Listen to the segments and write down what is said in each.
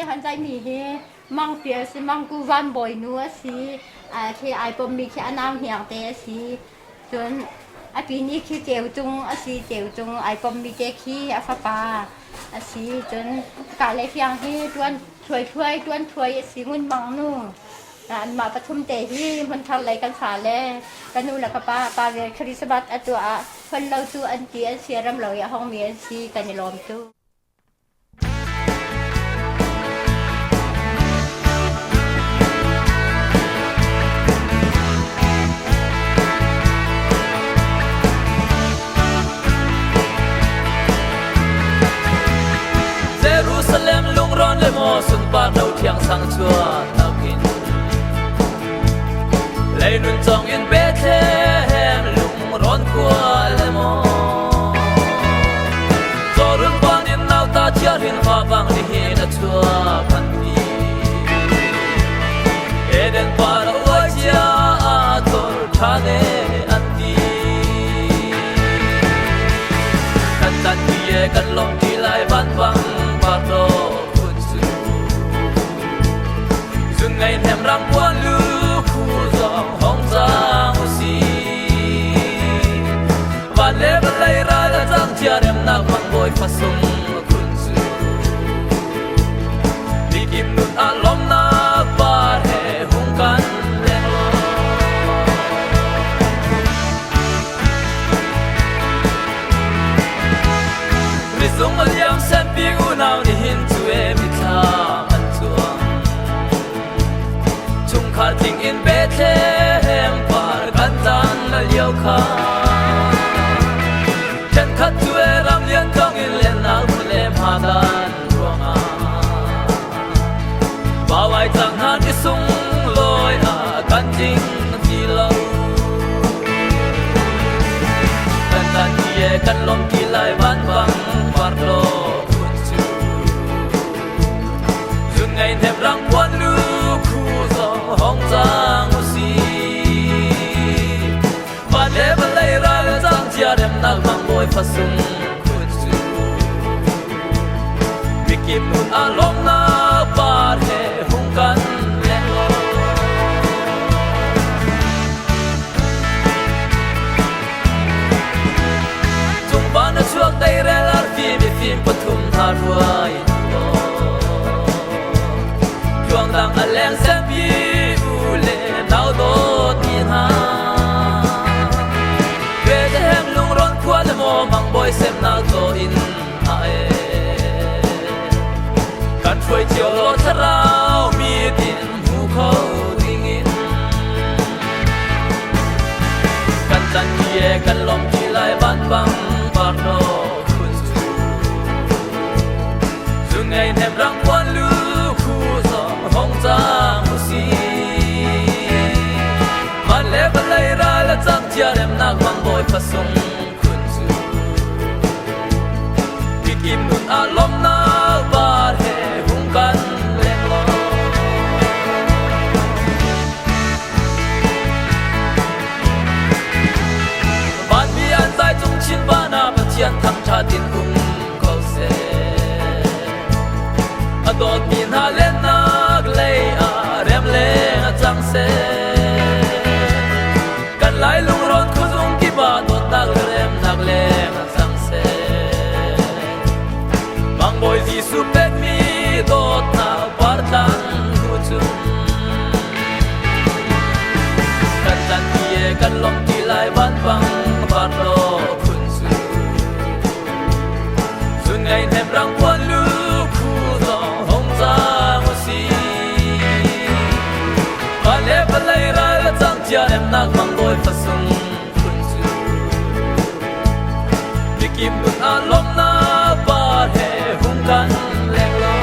หันใจมีเฮมังเปียสิมังกูวันบ่อยนัวสิที่ไอปมมีแค่น้ำเหียงเตสิจนปีนี้คือเจียวจุงสิเจียวจุงไอปมมีเจขี้ฟ้าปาสิจนกาเลยเพียงที่ด้วนช่วยด้วนช่วยสิงุนบังนู่มาประชุมเตที่มันทำอะไรกันสาแลกันนู่นแล้วก็ป้าเรียนคริสต์มาสตัวคนเราตัวอันเตียเสียรำเลยห้องเมียนสิกันในลมตู้lung ron le mo sun pa nau thiang sang chua tao kin lei nun chong in Bethlehem lung ron kwa le mo zorun pan in nau ta chia rin fa bang ni hi na chua pan ni eden para wa chia a tor thane an ti kan tan ti e kan long ti lai ban bang pa do ngày thèm răng quan lưu khu dòng hong giang si và lẽ vẫn lấy ra là giang chia đem nạc mang bồi phát sung kun su đi kim nút lom nạc ba hè hung can lên vì sung ở liang xem pi u nào đi hin chu em đi tham khát tình in Bethlehem par kan tan na liao kha chen khat tu e ram lian tong in len na le ma dan ruanga ba wai tang han ki sung loi kan ting ti lo kan tan ki e kan lom ki lai ban bang par lo kun chu jun ngai them rang quan lu hong giang si và lẽ vẫn lấy ra là giang chia đem nạc mang bồi phát sung kun su bị kịp nút lom na ba hè hung can lên lo chung ba na chuak dei re lar fi mi phim pathum tha ruai chuang dang aleng sem pi nào đốt nhìn ha về thế em lung ron qua le mo mang boy xem nào to in ai kan phơi chiều lo thao mi tin hu khâu ding in kan tan kia kan lom ki lai ban bang par no kun su zung ngày em rang quan lu khu gió hong giang si vẫn lấy ra là giang chia đem nạc mang bồi phát sung kun su bị kim nút lom na ba hè hung can lên lo ban bi an zai chung chin ba na ba chian thang cha tin hung câu se adot min ha lên nạc lei rem le chang se lai lung ron khu dung ki ba do tak rem nak le sang se mang boy jisu pet mi do ta par tan khu chung kan tan ki kan lom ki lai ban bang par lo kun su sun ngai them rang quan lu khu do hong za mo si ba le ba lai ra la chang chia em nak mang boy phát sung kun su bị kim nút lom na ba hè hung can lên lo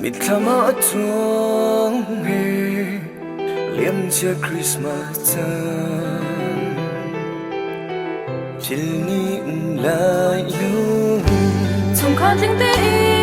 mit Klammer Tong he liam chia Christmas tan phil ni lai lu从看见的